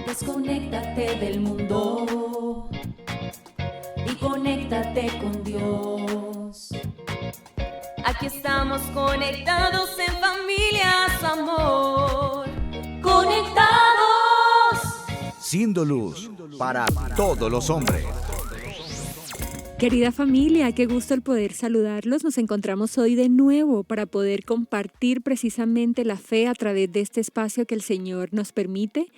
Desconéctate del mundo y conéctate con Dios. Aquí estamos conectados en familia, su amor. Conectados. Siendo luz para todos los hombres. Querida familia, qué gusto el poder saludarlos. Nos encontramos hoy de nuevo para poder compartir precisamente la fe a través de este espacio que el Señor nos permite.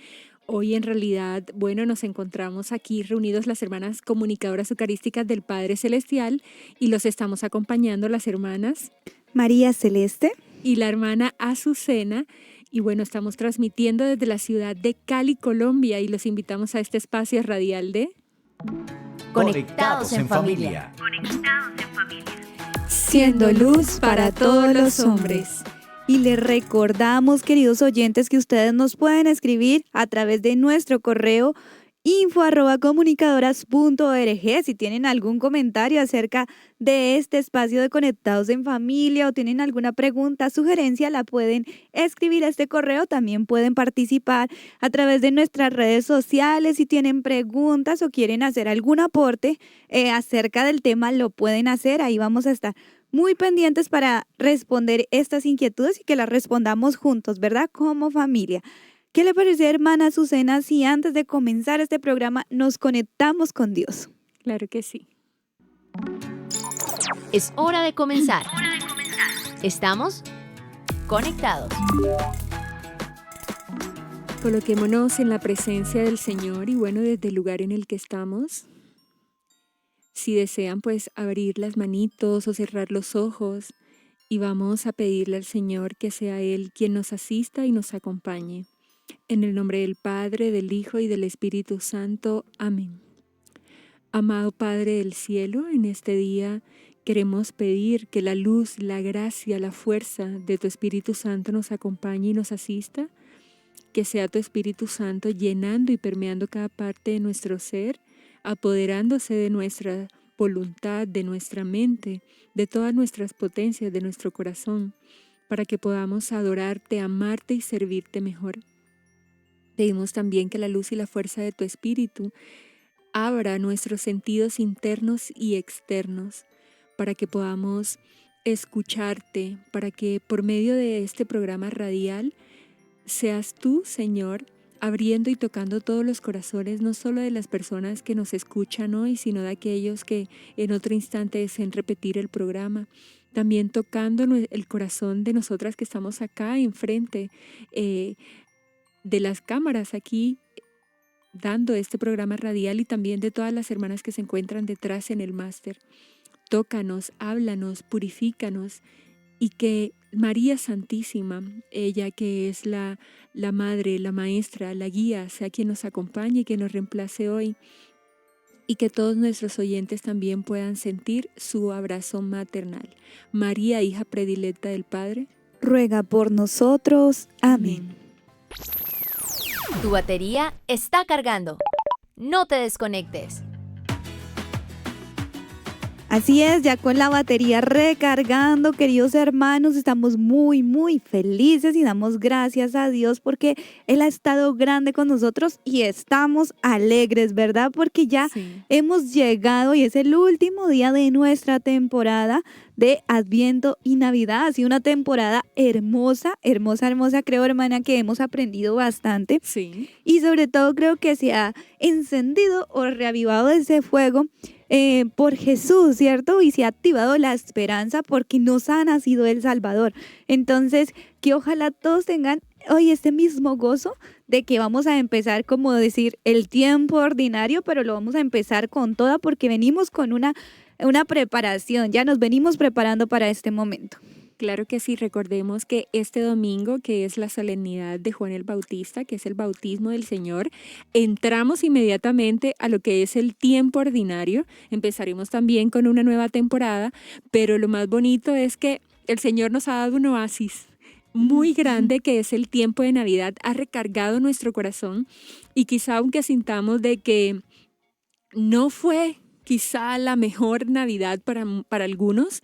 Hoy en realidad, nos encontramos aquí reunidos las hermanas comunicadoras eucarísticas del Padre Celestial y los estamos acompañando las hermanas María Celeste y la hermana Azucena. Y estamos transmitiendo desde la ciudad de Cali, Colombia, y los invitamos a este espacio radial de Conectados en familia. Siendo luz para todos los hombres. Y les recordamos, queridos oyentes, que ustedes nos pueden escribir a través de nuestro correo info@comunicadoras.org si tienen algún comentario acerca de este espacio de Conectados en Familia o tienen alguna pregunta, sugerencia, la pueden escribir a este correo. También pueden participar a través de nuestras redes sociales. Si tienen preguntas o quieren hacer algún aporte acerca del tema, lo pueden hacer. Ahí vamos a estar muy pendientes para responder estas inquietudes y que las respondamos juntos, ¿verdad? Como familia. ¿Qué le parece, hermana Azucena, si antes de comenzar este programa nos conectamos con Dios? Claro que sí. Es hora de comenzar. Estamos conectados. Coloquémonos en la presencia del Señor y desde el lugar en el que estamos, si desean abrir las manitos o cerrar los ojos y vamos a pedirle al Señor que sea Él quien nos asista y nos acompañe. En el nombre del Padre, del Hijo y del Espíritu Santo. Amén. Amado Padre del cielo, en este día queremos pedir que la luz, la gracia, la fuerza de tu Espíritu Santo nos acompañe y nos asista, que sea tu Espíritu Santo llenando y permeando cada parte de nuestro ser, apoderándose de nuestra voluntad, de nuestra mente, de todas nuestras potencias, de nuestro corazón, para que podamos adorarte, amarte y servirte mejor. Pedimos también que la luz y la fuerza de tu Espíritu abra nuestros sentidos internos y externos para que podamos escucharte, para que por medio de este programa radial seas tú, Señor, abriendo y tocando todos los corazones, no solo de las personas que nos escuchan hoy, sino de aquellos que en otro instante deseen repetir el programa. También tocando el corazón de nosotras que estamos acá enfrente de las cámaras aquí dando este programa radial y también de todas las hermanas que se encuentran detrás en el máster. Tócanos, háblanos, purifícanos y que María Santísima, ella que es la madre, la maestra, la guía, sea quien nos acompañe y que nos reemplace hoy y que todos nuestros oyentes también puedan sentir su abrazo maternal. María, hija predilecta del Padre, ruega por nosotros. Amén. Tu batería está cargando. No te desconectes. Así es, ya con la batería recargando, queridos hermanos, estamos muy, muy felices y damos gracias a Dios porque Él ha estado grande con nosotros y estamos alegres, ¿verdad? Porque ya hemos llegado y es el último día de nuestra temporada de Adviento y Navidad. Ha sido una temporada hermosa, creo, hermana, que hemos aprendido bastante. Sí. Y sobre todo creo que se ha encendido o reavivado ese fuego por Jesús, ¿cierto? Y se ha activado la esperanza porque nos ha nacido el Salvador. Entonces, que ojalá todos tengan hoy este mismo gozo de que vamos a empezar, como decir, el tiempo ordinario, pero lo vamos a empezar con toda porque venimos con una preparación, ya nos venimos preparando para este momento. Claro que sí, recordemos que este domingo, que es la solemnidad de Juan el Bautista, que es el bautismo del Señor, entramos inmediatamente a lo que es el tiempo ordinario. Empezaremos también con una nueva temporada, pero lo más bonito es que el Señor nos ha dado un oasis muy grande que es el tiempo de Navidad, ha recargado nuestro corazón y quizá aunque sintamos de que no fue quizá la mejor Navidad para algunos,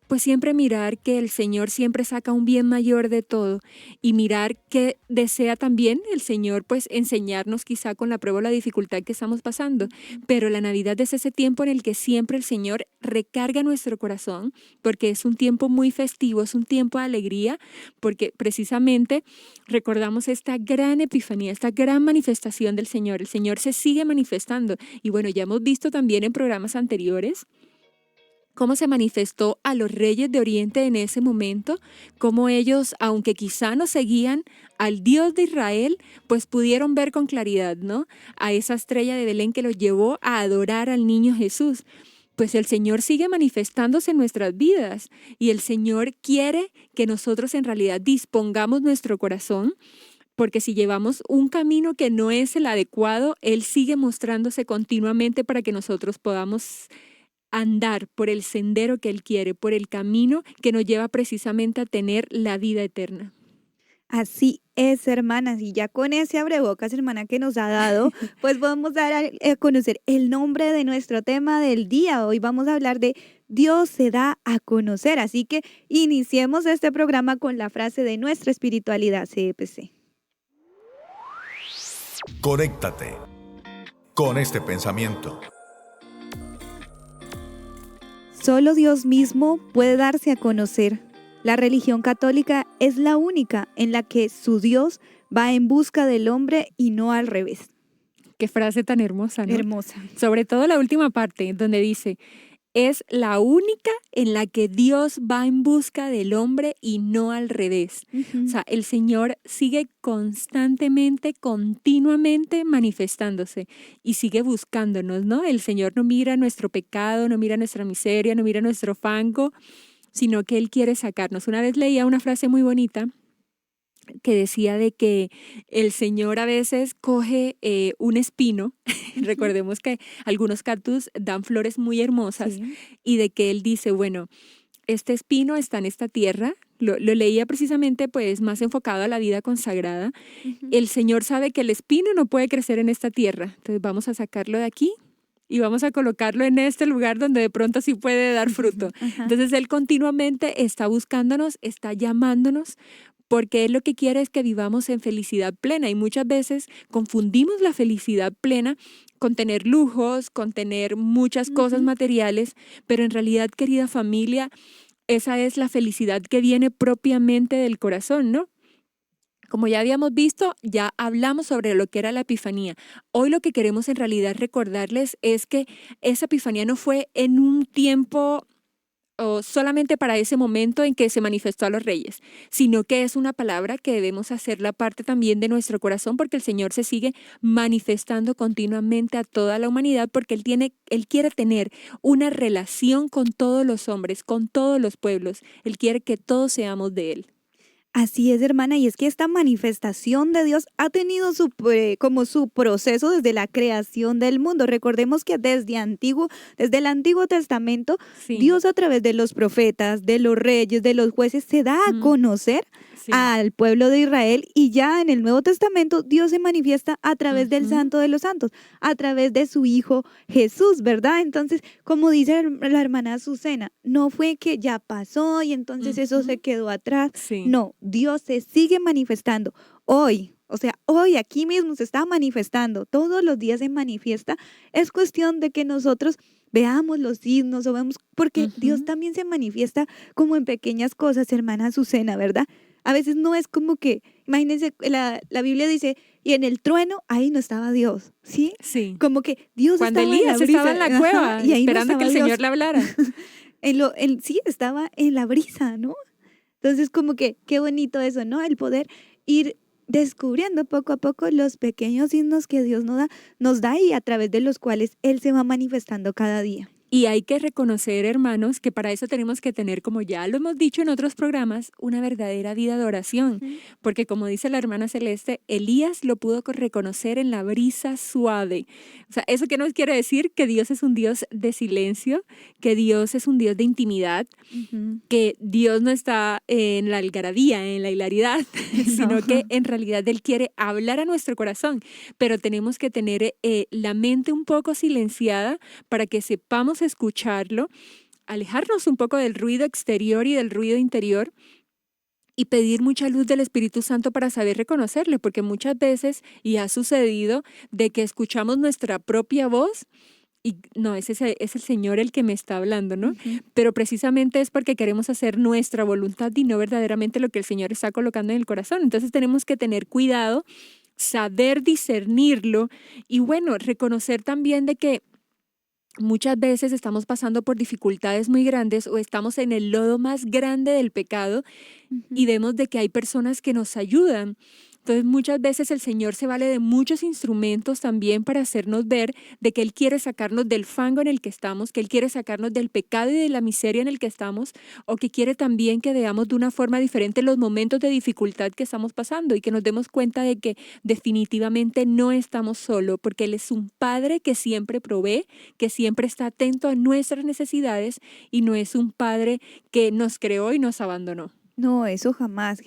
pues siempre mirar que el Señor siempre saca un bien mayor de todo y mirar que desea también el Señor pues enseñarnos quizá con la prueba o la dificultad que estamos pasando, pero la Navidad es ese tiempo en el que siempre el Señor recarga nuestro corazón, porque es un tiempo muy festivo, es un tiempo de alegría, porque precisamente recordamos esta gran epifanía, esta gran manifestación del Señor. El Señor se sigue manifestando y bueno, ya hemos visto también en programas anteriores cómo se manifestó a los reyes de Oriente en ese momento, cómo ellos, aunque quizá no seguían al Dios de Israel, pues pudieron ver con claridad, ¿no? A esa estrella de Belén que los llevó a adorar al niño Jesús. Pues el Señor sigue manifestándose en nuestras vidas y el Señor quiere que nosotros en realidad dispongamos nuestro corazón, porque si llevamos un camino que no es el adecuado, Él sigue mostrándose continuamente para que nosotros podamos andar por el sendero que Él quiere, por el camino que nos lleva precisamente a tener la vida eterna. Así es, hermanas, y ya con ese abrebocas, hermana, que nos ha dado, pues vamos a dar a conocer el nombre de nuestro tema del día. Hoy vamos a hablar de Dios se da a conocer, así que iniciemos este programa con la frase de nuestra espiritualidad CEPC. Conéctate con este pensamiento. Solo Dios mismo puede darse a conocer. La religión católica es la única en la que su Dios va en busca del hombre y no al revés. Qué frase tan hermosa, ¿no? Hermosa. Sobre todo la última parte, donde dice, es la única en la que Dios va en busca del hombre y no al revés. O sea, el Señor sigue constantemente, continuamente manifestándose y sigue buscándonos, ¿no? El Señor no mira nuestro pecado, no mira nuestra miseria, no mira nuestro fango, sino que Él quiere sacarnos. Una vez leía una frase muy bonita que decía de que el Señor a veces coge un espino, recordemos que algunos cactus dan flores muy hermosas, Sí. y de que Él dice, bueno, este espino está en esta tierra, lo leía precisamente pues más enfocado a la vida consagrada. El Señor sabe que el espino no puede crecer en esta tierra, entonces vamos a sacarlo de aquí y vamos a colocarlo en este lugar donde de pronto sí puede dar fruto. Ajá. Entonces Él continuamente está buscándonos, está llamándonos, porque Él lo que quiere es que vivamos en felicidad plena y muchas veces confundimos la felicidad plena con tener lujos, con tener muchas cosas materiales, pero en realidad, querida familia, esa es la felicidad que viene propiamente del corazón, ¿no? Como ya habíamos visto, ya hablamos sobre lo que era la epifanía. Hoy lo que queremos en realidad recordarles es que esa epifanía no fue en un tiempo o solamente para ese momento en que se manifestó a los reyes, sino que es una palabra que debemos hacerla parte también de nuestro corazón, porque el Señor se sigue manifestando continuamente a toda la humanidad, porque Él quiere tener una relación con todos los hombres, con todos los pueblos. Él quiere que todos seamos de Él. Así es, hermana, y es que esta manifestación de Dios ha tenido como su proceso desde la creación del mundo. Recordemos que desde el Antiguo Testamento, Sí. Dios a través de los profetas, de los reyes, de los jueces, se da a conocer Sí. al pueblo de Israel, y ya en el Nuevo Testamento Dios se manifiesta a través del Santo de los Santos, a través de su Hijo Jesús, ¿verdad? Entonces, como dice la hermana Azucena, no fue que ya pasó y entonces eso se quedó atrás. Sí. No, Dios se sigue manifestando hoy. O sea, hoy aquí mismo se está manifestando, todos los días se manifiesta. Es cuestión de que nosotros veamos los signos o vemos, porque Dios también se manifiesta como en pequeñas cosas, hermana Azucena, ¿verdad? A veces no es como que, imagínense, la Biblia dice, y en el trueno, ahí no estaba Dios, ¿sí? Sí. Como que Dios Cuando estaba en Elías la brisa, estaba en la ajá, cueva, y ahí no esperando que el estaba Señor Dios. le hablara. Sí, estaba en la brisa, ¿no? Entonces, como que qué bonito eso, ¿no? El poder ir descubriendo poco a poco los pequeños signos que Dios nos da y a través de los cuales Él se va manifestando cada día. Y hay que reconocer, hermanos, que para eso tenemos que tener, como ya lo hemos dicho en otros programas, una verdadera vida de oración. Porque como dice la hermana Celeste, Elías lo pudo reconocer en la brisa suave. O sea, ¿eso qué nos quiere decir? Que Dios es un Dios de silencio, que Dios es un Dios de intimidad, que Dios no está en la algarabía, en la hilaridad, sino que en realidad Él quiere hablar a nuestro corazón. Pero tenemos que tener la mente un poco silenciada para que sepamos escucharlo alejarnos un poco del ruido exterior y del ruido interior y pedir mucha luz del Espíritu Santo para saber reconocerle, porque muchas veces, y ha sucedido, de que escuchamos nuestra propia voz y no, es el Señor el que me está hablando, ¿no? Ujú. Pero precisamente es porque queremos hacer nuestra voluntad y no verdaderamente lo que el Señor está colocando en el corazón. Entonces tenemos que tener cuidado, saber discernirlo y bueno, reconocer también de que muchas veces estamos pasando por dificultades muy grandes o estamos en el lodo más grande del pecado y Ujú. vemos de que hay personas que nos ayudan. Entonces muchas veces el Señor se vale de muchos instrumentos también para hacernos ver de que Él quiere sacarnos del fango en el que estamos, que Él quiere sacarnos del pecado y de la miseria en el que estamos, o que quiere también que veamos de una forma diferente los momentos de dificultad que estamos pasando y que nos demos cuenta de que definitivamente no estamos solos, porque Él es un Padre que siempre provee, que siempre está atento a nuestras necesidades y no es un Padre que nos creó y nos abandonó. No, eso jamás.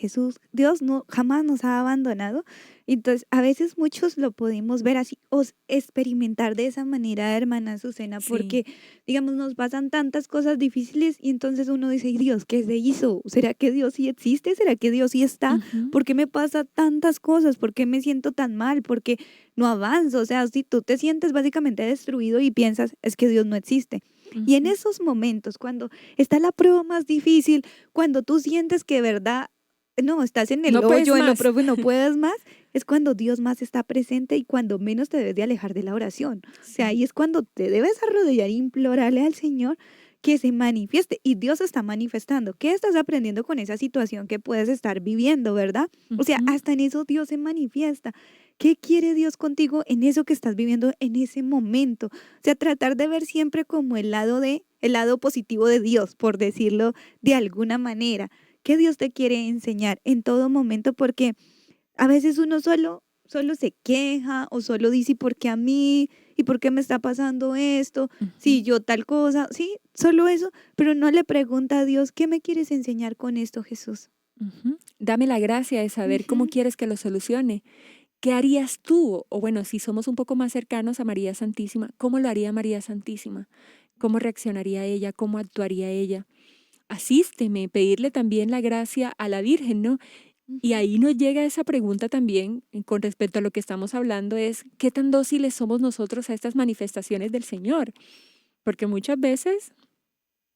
Dios no jamás nos ha abandonado. Entonces, a veces muchos lo podemos ver así o experimentar de esa manera, hermana Azucena, Sí. porque, digamos, nos pasan tantas cosas difíciles y entonces uno dice, "¿Y Dios, ¿qué se hizo? ¿Será que Dios sí existe? ¿Será que Dios sí está? Ujú, ¿Por qué me pasa tantas cosas? ¿Por qué me siento tan mal? ¿Por qué no avanzo?" O sea, si tú te sientes básicamente destruido y piensas, es que Dios no existe. Y en ujú. esos momentos, cuando está la prueba más difícil, cuando tú sientes que de verdad, no, estás en el No puedes hoyo, en lo más. profundo, no puedes más, es cuando Dios más está presente y cuando menos te debes de alejar de la oración. O sea, Sí. ahí es cuando te debes arrodillar e implorarle al Señor que se manifieste. Y Dios está manifestando. ¿Qué estás aprendiendo con esa situación que puedes estar viviendo, verdad? O sea, Ujú. hasta en eso Dios se manifiesta. ¿Qué quiere Dios contigo en eso que estás viviendo en ese momento? O sea, tratar de ver siempre como el lado positivo de Dios, por decirlo de alguna manera. ¿Qué Dios te quiere enseñar en todo momento? Porque a veces uno solo se queja o solo dice, ¿y por qué a mí? ¿Y por qué me está pasando esto? Si Ujú, yo tal cosa, sí, solo eso, pero no le pregunta a Dios, ¿qué me quieres enseñar con esto, Jesús? ujú. Dame la gracia de saber cómo Ujú. quieres que lo solucione. ¿Qué harías tú? O bueno, si somos un poco más cercanos a María Santísima, ¿cómo lo haría María Santísima? ¿Cómo reaccionaría ella? ¿Cómo actuaría ella? Asísteme, pedirle también la gracia a la Virgen, ¿no? Y Ujú. ahí nos llega esa pregunta también con respecto a lo que estamos hablando, es ¿qué tan dóciles somos nosotros a estas manifestaciones del Señor? Porque muchas veces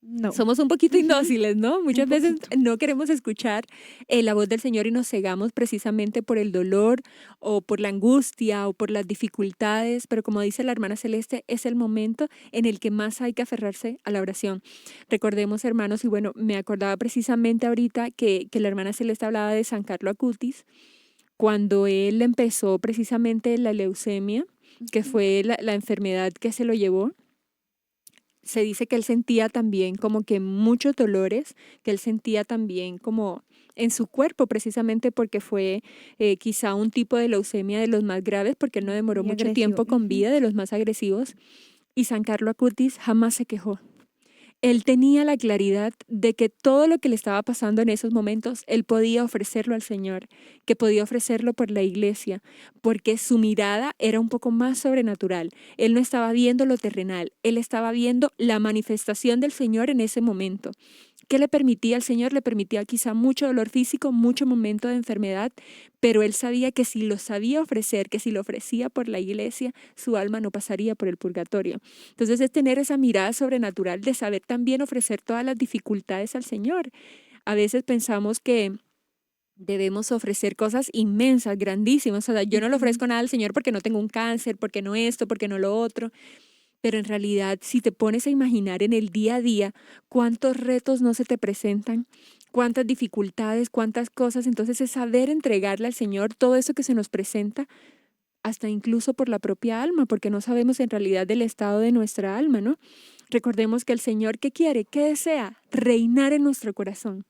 No. somos un poquito Ujú. indóciles, ¿no? Un Muchas veces poquito. no queremos escuchar la voz del Señor y nos cegamos precisamente por el dolor o por la angustia o por las dificultades, pero como dice la hermana Celeste, es el momento en el que más hay que aferrarse a la oración. Recordemos, hermanos, y bueno, me acordaba precisamente ahorita que la hermana Celeste hablaba de San Carlo Acutis, cuando él empezó precisamente la leucemia, que Ujú. fue la enfermedad que se lo llevó. Se dice que él sentía también como que muchos dolores, que él sentía también como en su cuerpo, precisamente porque fue quizá un tipo de leucemia de los más graves, porque él no demoró Muy mucho agresivo. tiempo con Ujú. vida, de los más agresivos, y San Carlo Acutis jamás se quejó. Él tenía la claridad de que todo lo que le estaba pasando en esos momentos, él podía ofrecerlo al Señor, que podía ofrecerlo por la iglesia, porque su mirada era un poco más sobrenatural. Él no estaba viendo lo terrenal, él estaba viendo la manifestación del Señor en ese momento. ¿Qué le permitía al Señor? Le permitía quizá mucho dolor físico, mucho momento de enfermedad, pero él sabía que si lo sabía ofrecer, que si lo ofrecía por la iglesia, su alma no pasaría por el purgatorio. Entonces es tener esa mirada sobrenatural de saber también ofrecer todas las dificultades al Señor. A veces pensamos que debemos ofrecer cosas inmensas, grandísimas. O sea, yo no le Ujú. ofrezco nada al Señor porque no tengo un cáncer, porque no esto, porque no lo otro. Pero en realidad, si te pones a imaginar en el día a día cuántos retos no se te presentan, cuántas dificultades, cuántas cosas, entonces es saber entregarle al Señor todo eso que se nos presenta, hasta incluso por la propia alma, porque no sabemos en realidad del estado de nuestra alma, ¿no? Recordemos que el Señor, ¿qué quiere? ¿Qué desea? Reinar en nuestro corazón.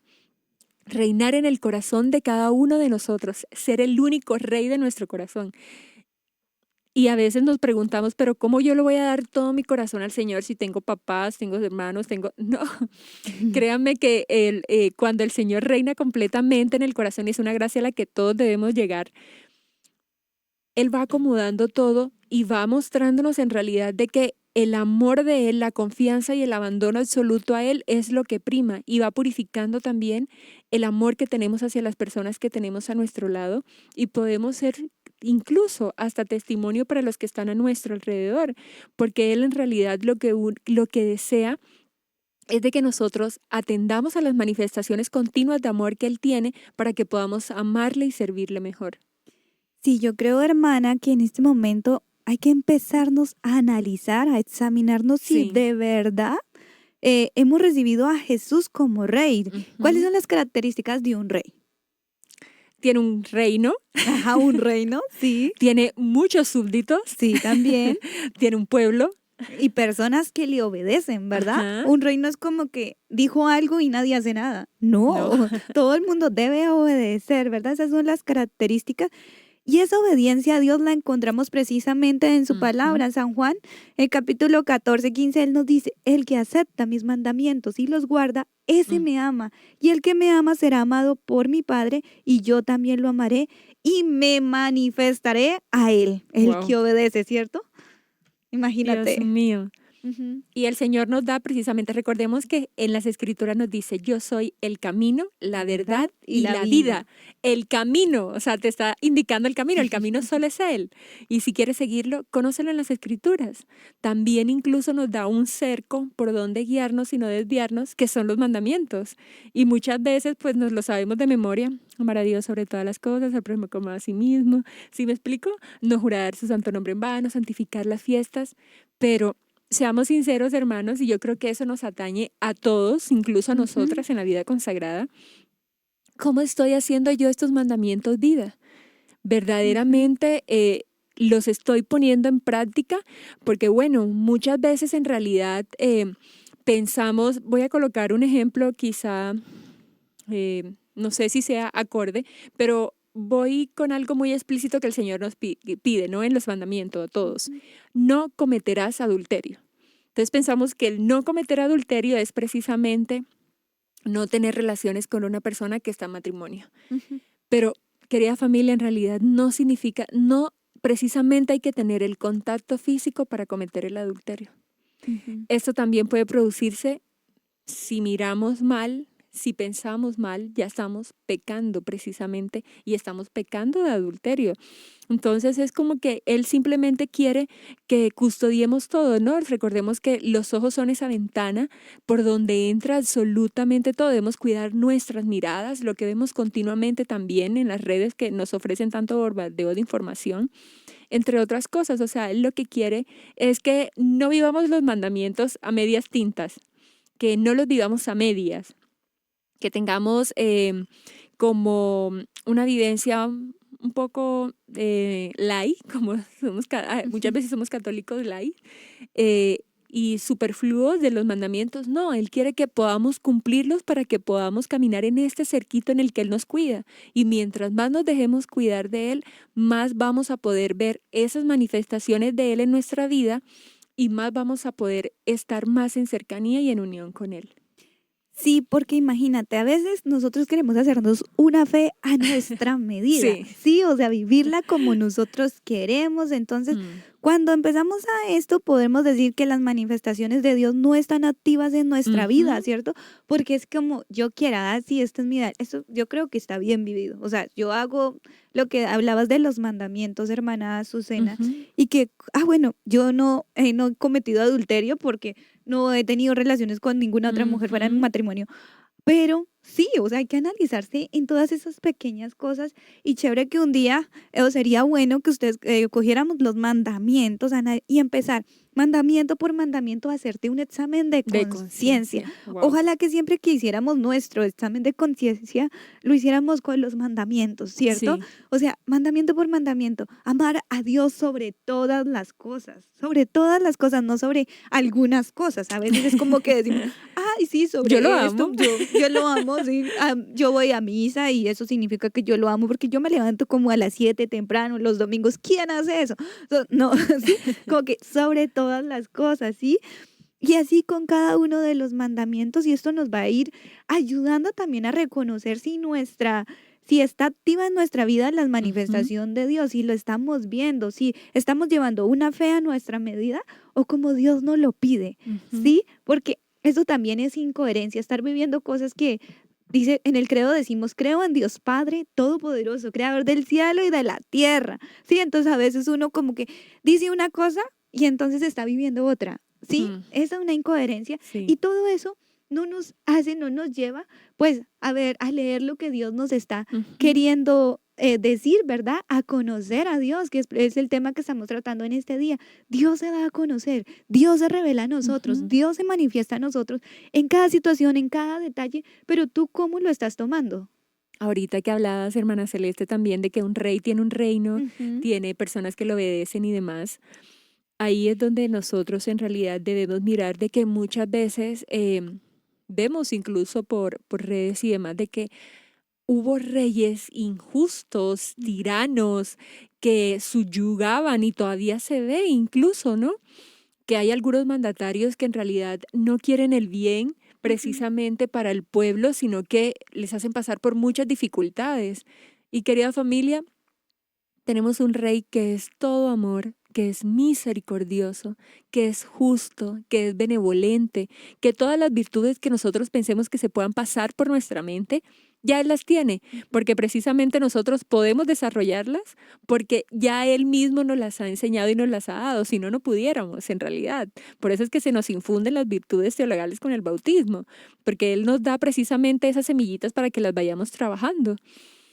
Reinar en el corazón de cada uno de nosotros, ser el único rey de nuestro corazón. Y a veces nos preguntamos, pero ¿cómo yo le voy a dar todo mi corazón al Señor si tengo papás, tengo hermanos, tengo... No, créanme que cuando el Señor reina completamente en el corazón, y es una gracia a la que todos debemos llegar, Él va acomodando todo y va mostrándonos en realidad de que el amor de Él, la confianza y el abandono absoluto a Él es lo que prima y va purificando también el amor que tenemos hacia las personas que tenemos a nuestro lado y podemos ser incluso hasta testimonio para los que están a nuestro alrededor, porque Él en realidad lo que desea es de que nosotros atendamos a las manifestaciones continuas de amor que Él tiene para que podamos amarle y servirle mejor. Sí, yo creo, hermana, que en este momento hay que empezarnos a analizar, a examinarnos si Sí. de verdad hemos recibido a Jesús como rey. ¿Cuáles son las características de un rey? Tiene un reino, Ajá, un reino, sí, tiene muchos súbditos, sí, también. tiene un pueblo. Y personas que le obedecen, ¿verdad? Ajá. Un rey no es como que dijo algo y nadie hace nada. No, todo el mundo debe obedecer, ¿verdad? Esas son las características. Y esa obediencia a Dios la encontramos precisamente en su palabra. San Juan, el capítulo 14, 15, él nos dice, el que acepta mis mandamientos y los guarda, ese me ama. Y el que me ama será amado por mi Padre, y yo también lo amaré y me manifestaré a él. El Wow. que obedece, ¿cierto? Imagínate. Dios mío. Ujú. Y el Señor nos da precisamente, recordemos que en las Escrituras nos dice, yo soy el camino, la verdad y la vida. El camino, o sea, te está indicando el camino solo es Él. Y si quieres seguirlo, conócelo en las Escrituras. También incluso nos da un cerco por donde guiarnos y no desviarnos, que son los mandamientos. Y muchas veces pues nos lo sabemos de memoria, amar a Dios sobre todas las cosas, al prójimo como a sí mismo. ¿Sí me explico? No jurar su santo nombre en vano, santificar las fiestas, pero seamos sinceros, hermanos, y yo creo que eso nos atañe a todos, incluso a nosotras en la vida consagrada. ¿Cómo estoy haciendo yo estos mandamientos vida? ¿Verdaderamente los estoy poniendo en práctica? Porque bueno, muchas veces en realidad pensamos, voy a colocar un ejemplo quizá, no sé si sea acorde, pero voy con algo muy explícito que el Señor nos pide, ¿no? En los mandamientos a todos. No cometerás adulterio. Entonces pensamos que el no cometer adulterio es precisamente no tener relaciones con una persona que está en matrimonio. Pero, querida familia, en realidad no significa, no precisamente hay que tener el contacto físico para cometer el adulterio. Esto también puede producirse si miramos mal, si pensamos mal, ya estamos pecando precisamente y estamos pecando de adulterio. Entonces es como que Él simplemente quiere que custodiemos todo, ¿no? Recordemos que los ojos son esa ventana por donde entra absolutamente todo. Debemos cuidar nuestras miradas, lo que vemos continuamente también en las redes que nos ofrecen tanto bombardeo de información, entre otras cosas. O sea, Él lo que quiere es que no vivamos los mandamientos a medias tintas, que no los vivamos a medias, que tengamos como una vivencia un poco light, como muchas veces somos católicos light, y superfluos de los mandamientos. No, Él quiere que podamos cumplirlos para que podamos caminar en este cerquito en el que Él nos cuida. Y mientras más nos dejemos cuidar de Él, más vamos a poder ver esas manifestaciones de Él en nuestra vida y más vamos a poder estar más en cercanía y en unión con Él. Sí, porque imagínate, a veces nosotros queremos hacernos una fe a nuestra medida, sí, o sea, vivirla como nosotros queremos. Entonces, cuando empezamos a esto, podemos decir que las manifestaciones de Dios no están activas en nuestra vida, ¿cierto? Porque es como yo quiera, sí, esta es mi edad. Eso yo creo que está bien vivido. O sea, yo hago lo que hablabas de los mandamientos, hermana Azucena, y que, bueno, yo no he cometido adulterio porque no he tenido relaciones con ninguna otra mujer fuera de mi matrimonio. Pero sí, o sea, hay que analizarse en todas esas pequeñas cosas y chévere que un día sería bueno que ustedes cogiéramos los mandamientos y empezar mandamiento por mandamiento a hacerte un examen de conciencia. Wow. Ojalá que siempre que hiciéramos nuestro examen de conciencia lo hiciéramos con los mandamientos, ¿cierto? Sí. O sea, mandamiento por mandamiento, amar a Dios sobre todas las cosas, no sobre algunas cosas. A veces es como que decimos, ay, sí, sobre yo lo esto, amo. yo lo amo, sí, yo voy a misa y eso significa que yo lo amo porque yo me levanto como a las 7 temprano los domingos. ¿Quién hace eso? No, ¿sí? Como que sobre todas las cosas, ¿sí? Y así con cada uno de los mandamientos, y esto nos va a ir ayudando también a reconocer si si está activa en nuestra vida la manifestación de Dios, si lo estamos viendo, si estamos llevando una fe a nuestra medida o como Dios nos lo pide, ¿sí? Porque eso también es incoherencia, estar viviendo cosas que dice, en el credo decimos, creo en Dios Padre Todopoderoso, creador del cielo y de la tierra, ¿sí? Entonces a veces uno como que dice una cosa y entonces está viviendo otra, ¿sí? Esa es una incoherencia y todo eso no nos lleva pues a leer lo que Dios nos está queriendo decir, ¿verdad? A conocer a Dios, que es el tema que estamos tratando en este día. Dios se da a conocer, Dios se revela a nosotros, Dios se manifiesta a nosotros en cada situación, en cada detalle, pero tú ¿cómo lo estás tomando? Ahorita que hablabas, hermana Celeste, también de que un rey tiene un reino, tiene personas que lo obedecen y demás. Ahí es donde nosotros en realidad debemos mirar de que muchas veces vemos incluso por redes y demás de que hubo reyes injustos, tiranos, que subyugaban y todavía se ve incluso, ¿no? Que hay algunos mandatarios que en realidad no quieren el bien precisamente para el pueblo, sino que les hacen pasar por muchas dificultades. Y querida familia, tenemos un rey que es todo amor, que es misericordioso, que es justo, que es benevolente, que todas las virtudes que nosotros pensemos que se puedan pasar por nuestra mente, ya Él las tiene, porque precisamente nosotros podemos desarrollarlas, porque ya Él mismo nos las ha enseñado y nos las ha dado, si no, no pudiéramos en realidad. Por eso es que se nos infunden las virtudes teologales con el bautismo, porque Él nos da precisamente esas semillitas para que las vayamos trabajando.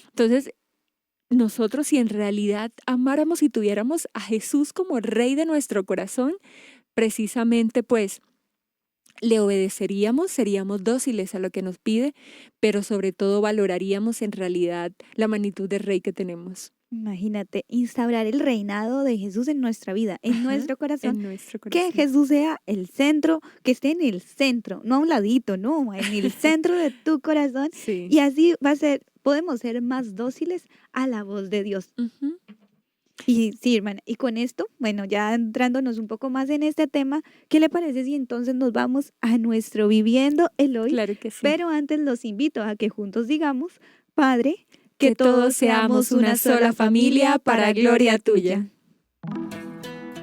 Entonces, nosotros si en realidad amáramos y tuviéramos a Jesús como Rey de nuestro corazón, precisamente pues le obedeceríamos, seríamos dóciles a lo que nos pide, pero sobre todo valoraríamos en realidad la magnitud de Rey que tenemos. Imagínate, instaurar el reinado de Jesús en nuestra vida, en nuestro corazón. En nuestro corazón. Que Jesús sea el centro, que esté en el centro, no a un ladito, no, en el centro de tu corazón. Sí. Y así podemos ser más dóciles a la voz de Dios. Y sí, hermana, y con esto, bueno, ya entrándonos un poco más en este tema, ¿qué le parece si entonces nos vamos a nuestro Viviendo el Hoy? Claro que sí. Pero antes los invito a que juntos digamos, Padre, que todos seamos una sola familia para gloria tuya.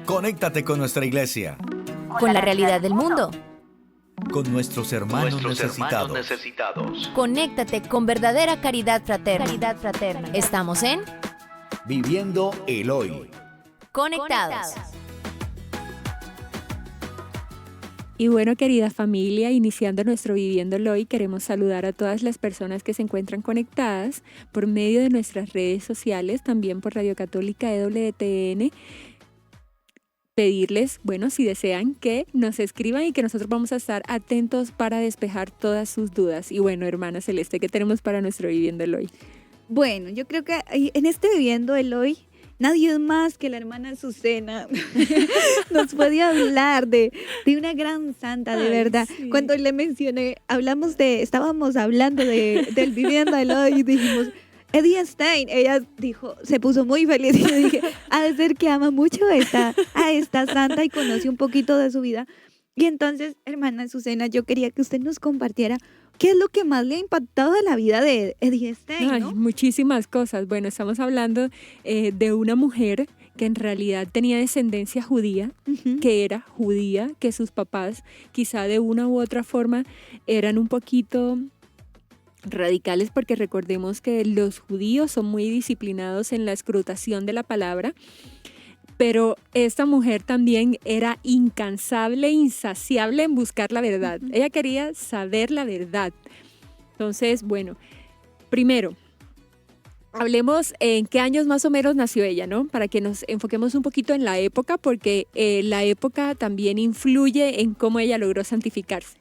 Conéctate con nuestra iglesia, Con la realidad del mundo. con nuestros hermanos necesitados. Conéctate con verdadera caridad fraterna. Estamos en Viviendo el hoy. Conectados. Y bueno, querida familia, iniciando nuestro Viviéndolo Hoy, queremos saludar a todas las personas que se encuentran conectadas por medio de nuestras redes sociales, también por Radio Católica EWTN. Pedirles, bueno, si desean que nos escriban y que nosotros vamos a estar atentos para despejar todas sus dudas. Y bueno, hermana Celeste, ¿qué tenemos para nuestro Viviéndolo Hoy? Bueno, yo creo que en este Viviendo el Hoy, nadie más que la hermana Azucena nos puede hablar de una gran santa, de verdad. Sí. Cuando le mencioné, estábamos hablando del Viviendo el Hoy y dijimos, Edith Stein, ella dijo, se puso muy feliz y yo dije, ha de ser que ama mucho a esta santa y conoce un poquito de su vida. Y entonces, hermana Azucena, yo quería que usted nos compartiera qué es lo que más le ha impactado de la vida de Edith Stein, ¿no? Ay, muchísimas cosas. Bueno, estamos hablando de una mujer que en realidad tenía descendencia judía, que era judía, que sus papás quizá de una u otra forma eran un poquito radicales, porque recordemos que los judíos son muy disciplinados en la escrutación de la palabra, pero esta mujer también era incansable, insaciable en buscar la verdad. Ella quería saber la verdad. Entonces, bueno, primero, hablemos en qué años más o menos nació ella, ¿no? Para que nos enfoquemos un poquito en la época, porque la época también influye en cómo ella logró santificarse.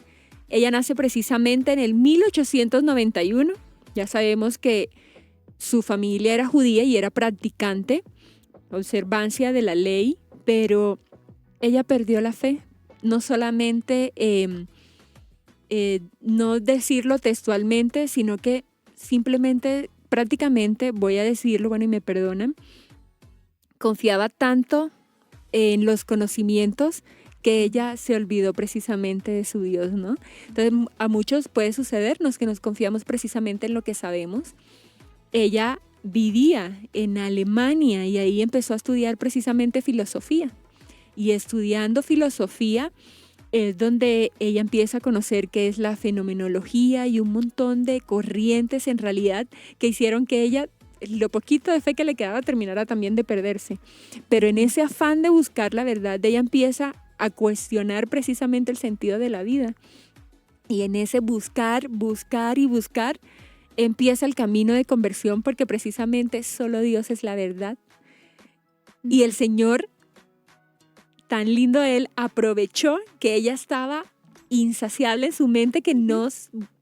Ella nace precisamente en el 1891. Ya sabemos que su familia era judía y era practicante, observancia de la ley, pero ella perdió la fe. No solamente, no decirlo textualmente, sino que simplemente, prácticamente, voy a decirlo, bueno, y me perdonan, confiaba tanto en los conocimientos que ella se olvidó precisamente de su Dios, ¿no? Entonces, a muchos puede sucedernos que nos confiamos precisamente en lo que sabemos, ella vivía en Alemania y ahí empezó a estudiar precisamente filosofía. Y estudiando filosofía es donde ella empieza a conocer qué es la fenomenología y un montón de corrientes en realidad que hicieron que ella, lo poquito de fe que le quedaba, terminara también de perderse. Pero en ese afán de buscar la verdad, ella empieza a cuestionar precisamente el sentido de la vida. Y en ese buscar, buscar y buscar, empieza el camino de conversión, porque precisamente solo Dios es la verdad. Y el Señor, tan lindo él, aprovechó que ella estaba insaciable en su mente, que no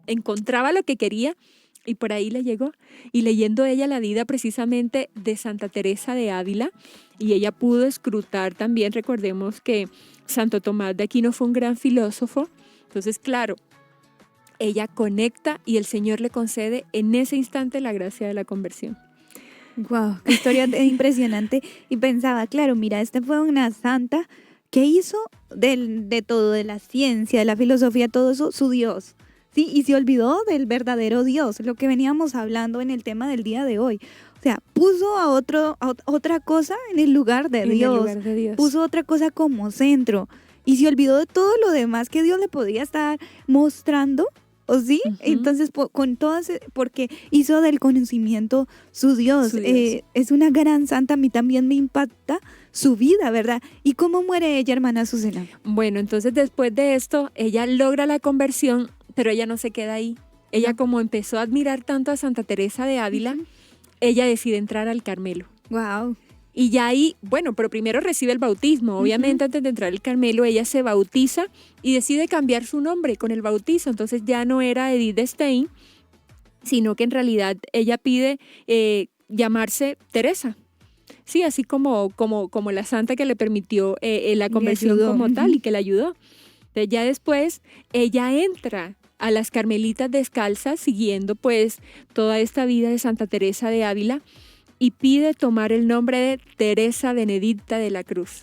encontraba lo que quería, y por ahí le llegó. Y leyendo ella la vida precisamente de Santa Teresa de Ávila, y ella pudo escrutar también, recordemos que Santo Tomás de Aquino fue un gran filósofo. Entonces, claro, ella conecta y el Señor le concede en ese instante la gracia de la conversión. Wow, qué historia impresionante. Y pensaba, claro, mira, esta fue una santa que hizo de todo, de la ciencia, de la filosofía, todo eso, su Dios. Sí, y se olvidó del verdadero Dios, lo que veníamos hablando en el tema del día de hoy. O sea, puso a otra cosa en el lugar de Dios, puso otra cosa como centro y se olvidó de todo lo demás que Dios le podía estar mostrando. ¿O sí? Uh-huh. Entonces, con todas, porque hizo del conocimiento su Dios. Es una gran santa, a mí también me impacta su vida, ¿verdad? ¿Y cómo muere ella, hermana Azucena? Bueno, entonces después de esto, ella logra la conversión, pero ella no se queda ahí. Ella, como empezó a admirar tanto a Santa Teresa de Ávila, ella decide entrar al Carmelo. ¡Wow! Y ya ahí, bueno, pero primero recibe el bautismo. Obviamente, antes de entrar al Carmelo, ella se bautiza y decide cambiar su nombre con el bautizo. Entonces ya no era Edith Stein, sino que en realidad ella pide llamarse Teresa. Sí, así como la santa que le permitió la conversión como tal y que la ayudó. Entonces ya después ella entra a las Carmelitas Descalzas, siguiendo pues toda esta vida de Santa Teresa de Ávila, y pide tomar el nombre de Teresa Benedicta de la Cruz.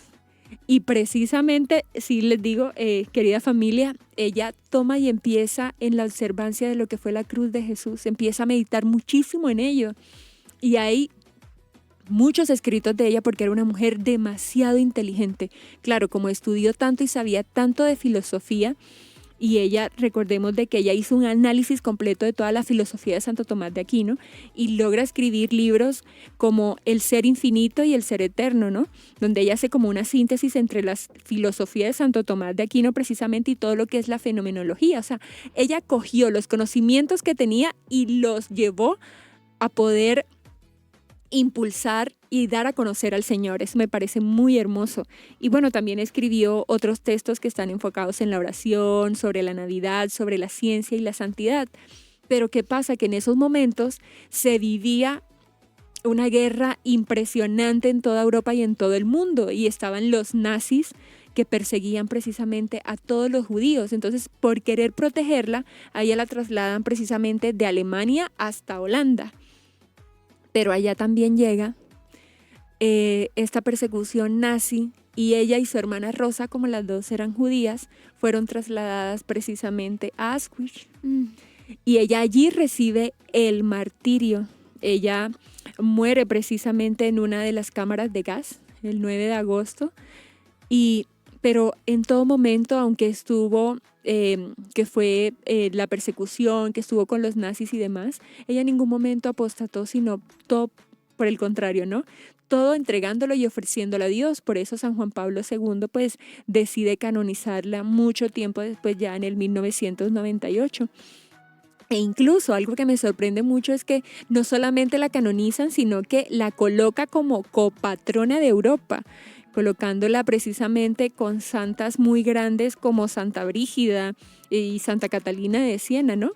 Y precisamente, sí les digo, querida familia, ella toma y empieza en la observancia de lo que fue la cruz de Jesús, empieza a meditar muchísimo en ello. Y hay muchos escritos de ella porque era una mujer demasiado inteligente. Claro, como estudió tanto y sabía tanto de filosofía, y ella, recordemos de que ella hizo un análisis completo de toda la filosofía de Santo Tomás de Aquino y logra escribir libros como El ser infinito y El ser eterno, ¿no? Donde ella hace como una síntesis entre la filosofía de Santo Tomás de Aquino precisamente y todo lo que es la fenomenología. O sea, ella cogió los conocimientos que tenía y los llevó a poder impulsar y dar a conocer al Señor. Eso me parece muy hermoso. Y bueno, también escribió otros textos que están enfocados en la oración, sobre la Navidad, sobre la ciencia y la santidad. Pero ¿qué pasa? Que en esos momentos se vivía una guerra impresionante en toda Europa y en todo el mundo, y estaban los nazis que perseguían precisamente a todos los judíos. Entonces, por querer protegerla, a ella la trasladan precisamente de Alemania hasta Holanda. Pero allá también llega esta persecución nazi, y ella y su hermana Rosa, como las dos eran judías, fueron trasladadas precisamente a Auschwitz. Y ella allí recibe el martirio. Ella muere precisamente en una de las cámaras de gas el 9 de agosto. Pero en todo momento, aunque estuvo, que fue la persecución, que estuvo con los nazis y demás, ella en ningún momento apostató, sino todo por el contrario, ¿no? Todo entregándolo y ofreciéndolo a Dios. Por eso San Juan Pablo II pues decide canonizarla mucho tiempo después, ya en el 1998. E incluso algo que me sorprende mucho es que no solamente la canonizan, sino que la coloca como copatrona de Europa, colocándola precisamente con santas muy grandes como Santa Brígida y Santa Catalina de Siena, ¿no?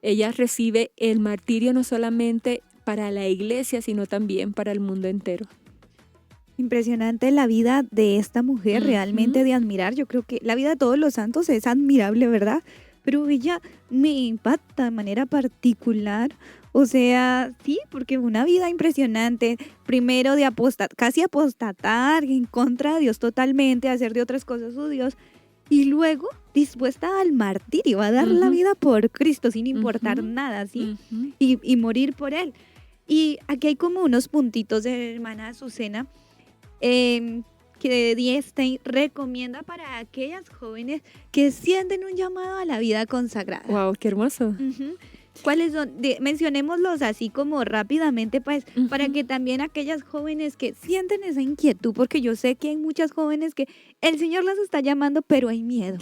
Ella recibe el martirio no solamente para la iglesia, sino también para el mundo entero. Impresionante la vida de esta mujer, realmente de admirar. Yo creo que la vida de todos los santos es admirable, ¿verdad? Pero ella me impacta de manera particular. O sea, sí, porque una vida impresionante, primero de casi apostatar en contra de Dios totalmente, hacer de otras cosas su Dios, y luego dispuesta al martirio, a dar la vida por Cristo sin importar nada, ¿sí? Y morir por Él. Y aquí hay como unos puntitos de hermana Azucena que Diestein recomienda para aquellas jóvenes que sienten un llamado a la vida consagrada. Wow, qué hermoso. Ujú. ¿Cuáles son? Mencionémoslos así como rápidamente, pues, para que también aquellas jóvenes que sienten esa inquietud, porque yo sé que hay muchas jóvenes que el Señor las está llamando, pero hay miedo,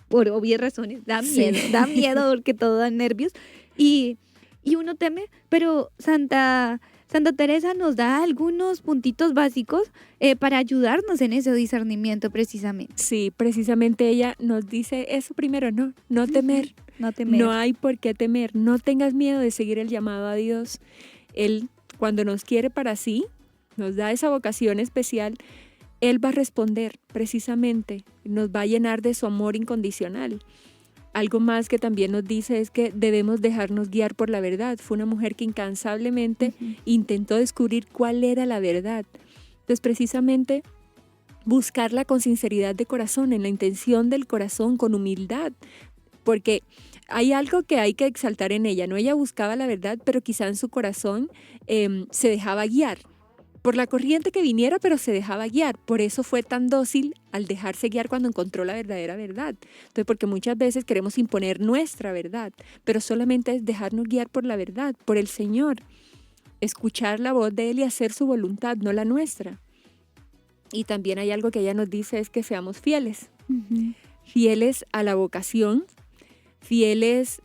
por obvias razones, da miedo porque todo da nervios y uno teme, pero Santa Teresa nos da algunos puntitos básicos para ayudarnos en ese discernimiento precisamente. Sí, precisamente ella nos dice eso primero, no temer. No temer. No hay por qué temer, no tengas miedo de seguir el llamado a Dios. Él, cuando nos quiere para sí, nos da esa vocación especial, Él va a responder precisamente, nos va a llenar de su amor incondicional. Algo más que también nos dice es que debemos dejarnos guiar por la verdad. Fue una mujer que incansablemente intentó descubrir cuál era la verdad. Entonces, precisamente, buscarla con sinceridad de corazón, en la intención del corazón, con humildad, porque hay algo que hay que exaltar en ella, ¿no? Ella buscaba la verdad, pero quizá en su corazón se dejaba guiar por la corriente que viniera, pero se dejaba guiar. Por eso fue tan dócil al dejarse guiar cuando encontró la verdadera verdad. Entonces, porque muchas veces queremos imponer nuestra verdad, pero solamente es dejarnos guiar por la verdad, por el Señor. Escuchar la voz de Él y hacer su voluntad, no la nuestra. Y también hay algo que ella nos dice, es que seamos fieles. Fieles a la vocación, fieles,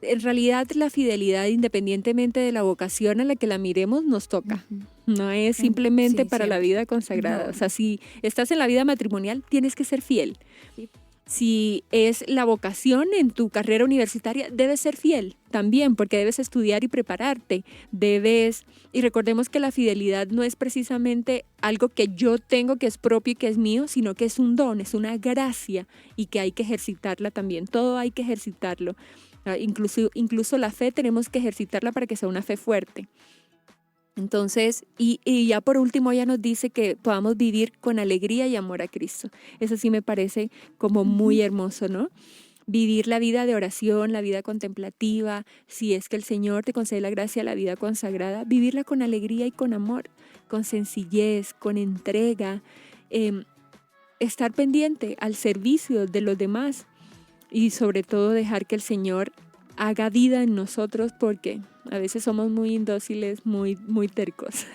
en realidad la fidelidad independientemente de la vocación a la que la miremos nos toca. No es simplemente para la vida consagrada. No. O sea, si estás en la vida matrimonial tienes que ser fiel. Sí. Si es la vocación en tu carrera universitaria, debes ser fiel también, porque debes estudiar y prepararte. Y recordemos que la fidelidad no es precisamente algo que yo tengo, que es propio y que es mío, sino que es un don, es una gracia y que hay que ejercitarla también. Todo hay que ejercitarlo. Incluso la fe tenemos que ejercitarla para que sea una fe fuerte. Entonces, y ya por último ella nos dice que podamos vivir con alegría y amor a Cristo. Eso sí me parece como muy hermoso, ¿no? Vivir la vida de oración, la vida contemplativa, si es que el Señor te concede la gracia, la vida consagrada, vivirla con alegría y con amor, con sencillez, con entrega, estar pendiente al servicio de los demás y sobre todo dejar que el Señor haga vida en nosotros, porque a veces somos muy indóciles, muy tercos.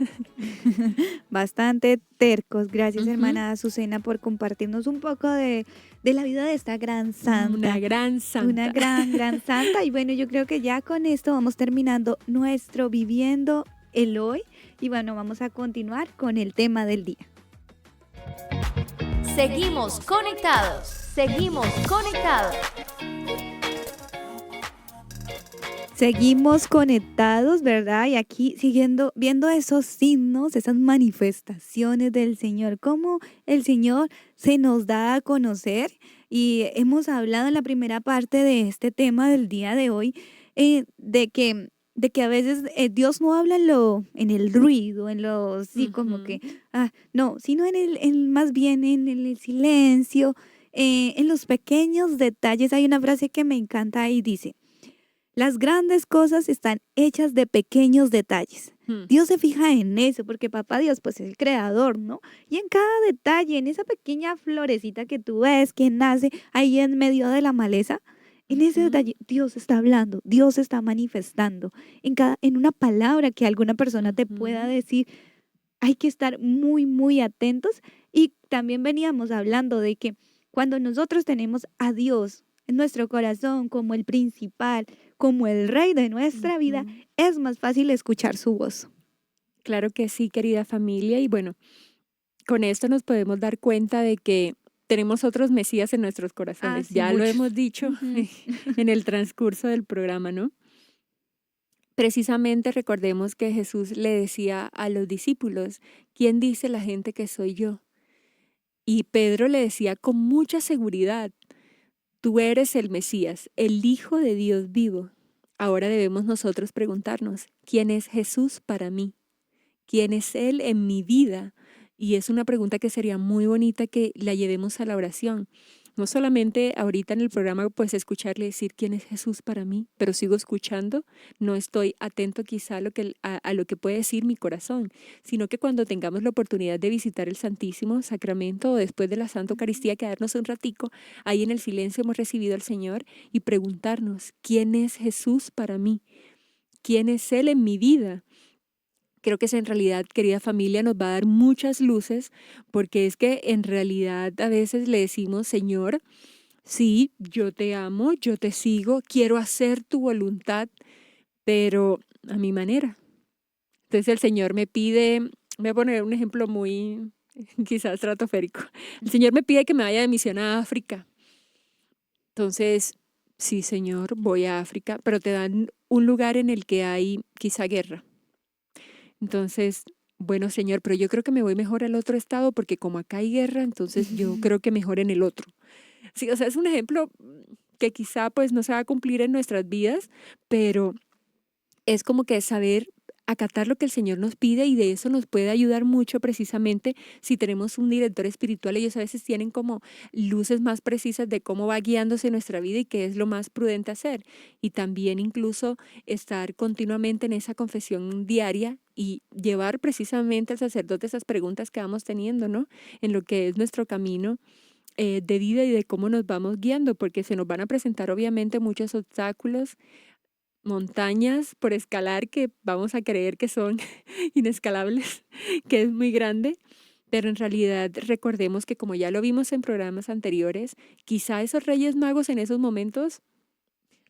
Bastante tercos. Gracias, hermana Azucena, por compartirnos un poco de la vida de esta gran santa. Una gran santa. Una gran santa. Y bueno, yo creo que ya con esto vamos terminando nuestro Viviendo el Hoy. Y bueno, vamos a continuar con el tema del día. Seguimos conectados. Seguimos conectados. Seguimos conectados, ¿verdad? Y aquí viendo esos signos, esas manifestaciones del Señor, cómo el Señor se nos da a conocer. Y hemos hablado en la primera parte de este tema del día de hoy, de que a veces Dios no habla en el ruido, sí, como que, no, sino más bien en el silencio, en los pequeños detalles. Hay una frase que me encanta y dice: las grandes cosas están hechas de pequeños detalles. Dios se fija en eso, porque papá Dios pues es el creador, ¿no? Y en cada detalle, en esa pequeña florecita que tú ves que nace ahí en medio de la maleza, en ese detalle Dios está hablando, Dios está manifestando. En una palabra que alguna persona te pueda decir, hay que estar muy, muy atentos. Y también veníamos hablando de que cuando nosotros tenemos a Dios en nuestro corazón como el principal, como el rey de nuestra vida, es más fácil escuchar su voz. Claro que sí, querida familia. Y bueno, con esto nos podemos dar cuenta de que tenemos otros mesías en nuestros corazones. Sí, ya muchos. Lo hemos dicho en el transcurso del programa, ¿no? Precisamente recordemos que Jesús le decía a los discípulos, ¿quién dice la gente que soy yo? Y Pedro le decía con mucha seguridad, tú eres el Mesías, el Hijo de Dios vivo. Ahora debemos nosotros preguntarnos, ¿quién es Jesús para mí? ¿Quién es Él en mi vida? Y es una pregunta que sería muy bonita que la llevemos a la oración. no solamente ahorita en el programa pues escucharle decir quién es Jesús para mí, pero sigo escuchando, no estoy atento quizá a lo que puede decir mi corazón, sino que cuando tengamos la oportunidad de visitar el Santísimo Sacramento o después de la Santa Eucaristía, quedarnos un ratico ahí en el silencio hemos recibido al Señor y preguntarnos quién es Jesús para mí, quién es Él en mi vida. Creo que eso en realidad, querida familia, nos va a dar muchas luces, porque es que en realidad a veces le decimos, Señor, sí, yo te amo, yo te sigo, quiero hacer tu voluntad, pero a mi manera. Entonces el Señor me pide, voy a poner un ejemplo muy quizás estratosférico. El Señor me pide que me vaya de misión a África. Entonces, sí, Señor, voy a África, pero te dan un lugar en el que hay quizá guerra. Entonces, bueno, Señor, pero yo creo que me voy mejor al otro estado porque como acá hay guerra, entonces yo creo que mejor en el otro. Sí, o sea, es un ejemplo que quizá pues no se va a cumplir en nuestras vidas, pero es como que saber acatar lo que el Señor nos pide y de eso nos puede ayudar mucho precisamente si tenemos un director espiritual. Ellos a veces tienen como luces más precisas de cómo va guiándose nuestra vida y qué es lo más prudente hacer. Y también incluso estar continuamente en esa confesión diaria y llevar precisamente al sacerdote esas preguntas que vamos teniendo, ¿no? En lo que es nuestro camino de vida y de cómo nos vamos guiando, porque se nos van a presentar obviamente muchos obstáculos, montañas por escalar que vamos a creer que son inescalables, que es muy grande, pero en realidad recordemos que como ya lo vimos en programas anteriores, quizá esos Reyes Magos en esos momentos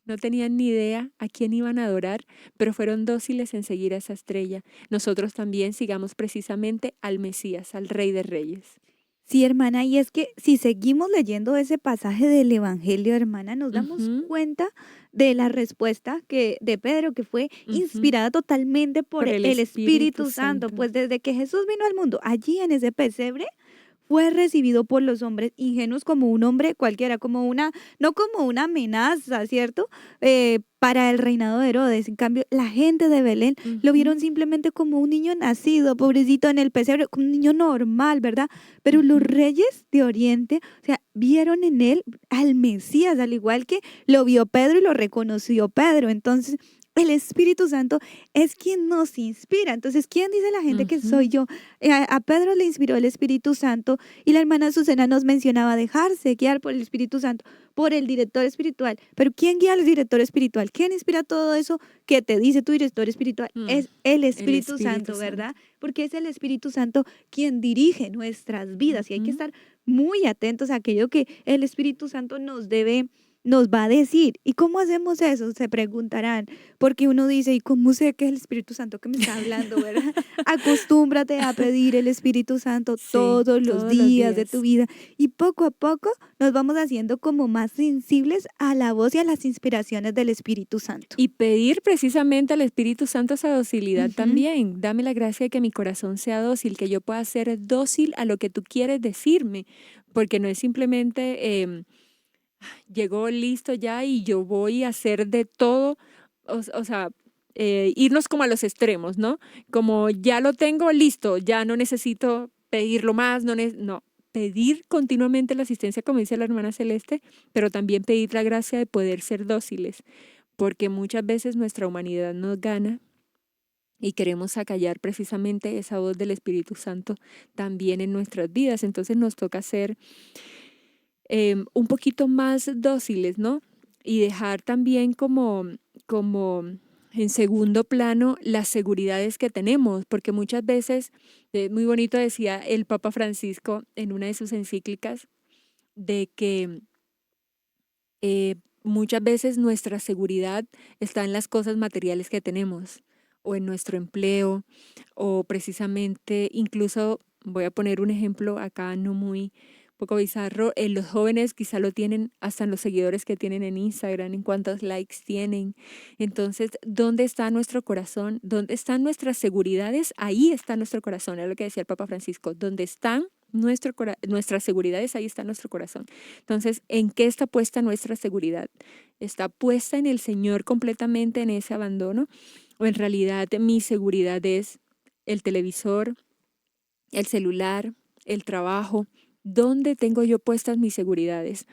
no tenían ni idea a quién iban a adorar, pero fueron dóciles en seguir a esa estrella. Nosotros también sigamos precisamente al Mesías, al Rey de Reyes. Sí, hermana, y es que si seguimos leyendo ese pasaje del Evangelio, hermana, nos damos Ujú, cuenta de la respuesta de Pedro, que fue ujú. inspirada totalmente por Por el el Espíritu Espíritu Santo. Santo. Pues desde que Jesús vino al mundo, allí en ese pesebre, fue recibido por los hombres ingenuos como un hombre cualquiera, como una, no como una amenaza, ¿cierto? Para el reinado de Herodes. En cambio, la gente de Belén lo Ujú, vieron simplemente como un niño nacido, pobrecito en el pesebre, como un niño normal, ¿verdad? Pero los ujú. reyes de Oriente, o sea, vieron en él al Mesías, al igual que lo vio Pedro y lo reconoció Pedro. Entonces, el Espíritu Santo es quien nos inspira. Entonces, ¿quién dice la gente que Ujú. soy yo? A Pedro le inspiró el Espíritu Santo y la hermana Azucena nos mencionaba dejarse guiar por el Espíritu Santo, por el director espiritual. Pero ¿quién guía al director espiritual? ¿Quién inspira todo eso que te dice tu director espiritual? Mm, Es el El Espíritu Espíritu Santo, Santo. ¿verdad? Porque es el Espíritu Santo quien dirige nuestras vidas y hay que Ujú. estar muy atentos a aquello que el Espíritu Santo nos va a decir. ¿Y cómo hacemos eso? Se preguntarán, porque uno dice, ¿y cómo sé que es el Espíritu Santo que me está hablando, verdad? Acostúmbrate a pedir el Espíritu Santo Sí, todos los todos los días de tu días. vida y poco a poco nos vamos haciendo como más sensibles a la voz y a las inspiraciones del Espíritu Santo. Y pedir precisamente al Espíritu Santo esa docilidad Ujú. también. Dame la gracia de que mi corazón sea dócil, que yo pueda ser dócil a lo que tú quieres decirme, porque no es simplemente llegó listo ya y yo voy a hacer de todo, o sea, irnos como a los extremos, ¿no? Como ya lo tengo listo, ya no necesito pedirlo más, no, pedir continuamente la asistencia, como dice la hermana Celeste, pero también pedir la gracia de poder ser dóciles, porque muchas veces nuestra humanidad nos gana y queremos acallar precisamente esa voz del Espíritu Santo también en nuestras vidas. Entonces nos toca ser un poquito más dóciles, ¿no? Y dejar también como en segundo plano las seguridades que tenemos, porque muchas veces, muy bonito decía el Papa Francisco en una de sus encíclicas, de que muchas veces nuestra seguridad está en las cosas materiales que tenemos, o en nuestro empleo, o precisamente, incluso voy a poner un ejemplo acá no muy poco bizarro, los jóvenes quizá lo tienen hasta en los seguidores que tienen en Instagram, en cuántos likes tienen. Entonces, ¿dónde está nuestro corazón? ¿Dónde están nuestras seguridades? Ahí está nuestro corazón, es lo que decía el Papa Francisco. ¿Dónde están nuestras seguridades? Ahí está nuestro corazón. Entonces, ¿en qué está puesta nuestra seguridad? ¿Está puesta en el Señor completamente en ese abandono? ¿O en realidad mi seguridad es el televisor, el celular, el trabajo, ¿Dónde tengo yo puestas mis seguridades?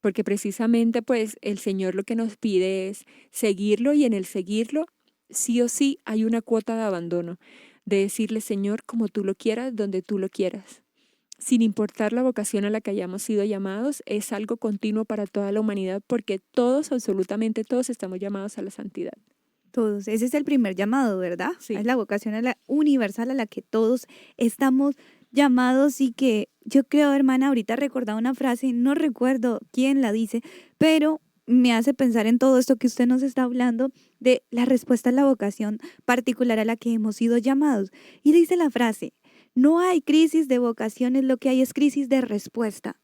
Porque precisamente pues el Señor lo que nos pide es seguirlo, y en el seguirlo sí o sí hay una cuota de abandono, de decirle: Señor, como tú lo quieras, donde tú lo quieras. Sin importar la vocación a la que hayamos sido llamados, es algo continuo para toda la humanidad, porque todos, absolutamente todos, estamos llamados a la santidad. Todos, ese es el primer llamado, ¿verdad? Sí. Es la vocación universal a la que todos estamos llamados, y que yo creo, hermana, ahorita recordaba una frase, no recuerdo quién la dice, pero me hace pensar en todo esto que usted nos está hablando de la respuesta a la vocación particular a la que hemos sido llamados. Y dice la frase: no hay crisis de vocaciones, lo que hay es crisis de respuesta.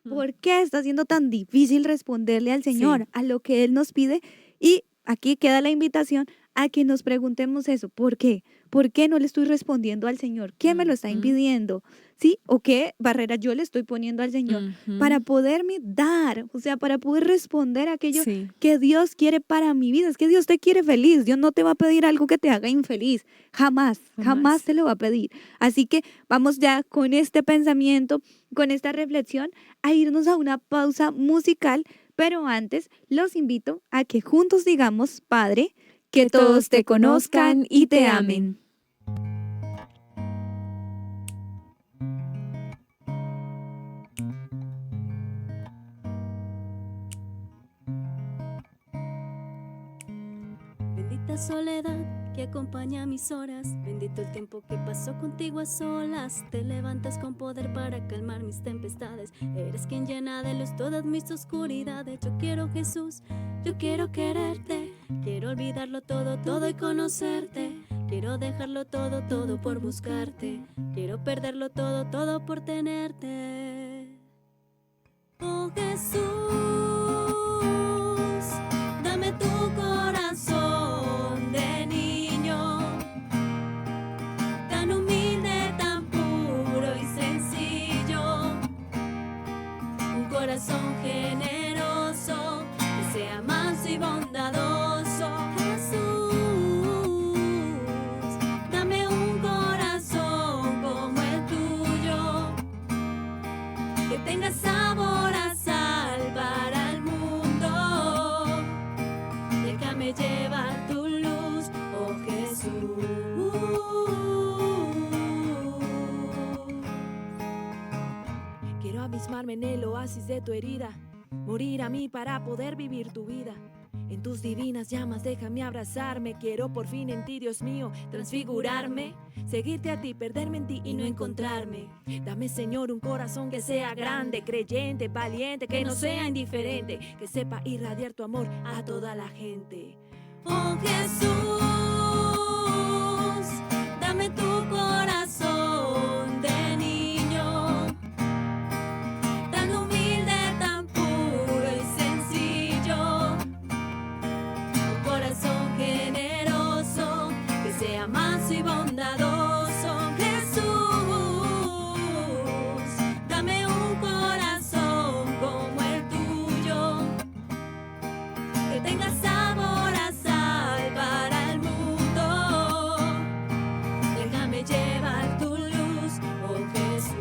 ¿Por qué está siendo tan difícil responderle al Señor, Sí, a lo que Él nos pide? Y aquí queda la invitación a que nos preguntemos eso. ¿Por qué? ¿Por qué no le estoy respondiendo al Señor? ¿Qué me lo está impidiendo? ¿Sí? ¿O qué barrera yo le estoy poniendo al Señor para poderme dar? O sea, para poder responder a aquello sí, que Dios quiere para mi vida. Es que Dios te quiere feliz. Dios no te va a pedir algo que te haga infeliz. Jamás, jamás te lo va a pedir. Así que vamos ya con este pensamiento, con esta reflexión, a irnos a una pausa musical. Pero antes, los invito a que juntos digamos: Padre, que todos te conozcan y te amen. Bendita soledad que acompaña mis horas, bendito el tiempo que paso contigo a solas. Te levantas con poder para calmar mis tempestades, eres quien llena de luz todas mis oscuridades. Yo quiero, Jesús, yo quiero quererte, quiero olvidarlo todo, todo y conocerte. Quiero dejarlo todo, todo por buscarte, quiero perderlo todo, todo por tenerte. Oh Jesús, dame tu corazón de niño, tan humilde, tan puro y sencillo. Un corazón generoso, que sea manso y bondadoso. Jesús, dame un corazón como el tuyo, que tenga sabor a sal para el mundo. Déjame llevar tu luz, oh Jesús. Quiero abismarme en el oasis de tu herida, morir a mí para poder vivir tu vida. En tus divinas llamas déjame abrazarme, quiero por fin en ti, Dios mío, transfigurarme, seguirte a ti, perderme en ti y no encontrarme. Dame, Señor, un corazón que sea grande, creyente, valiente, que no sea indiferente, que sepa irradiar tu amor a toda la gente. Oh Jesús, dame tu corazón de niño, tan humilde, tan puro y sencillo. Un corazón generoso, que sea manso y bondadoso. Jesús, dame un corazón como el tuyo, que tenga sabor a sal para el mundo. Déjame llevar tu luz, oh Jesús.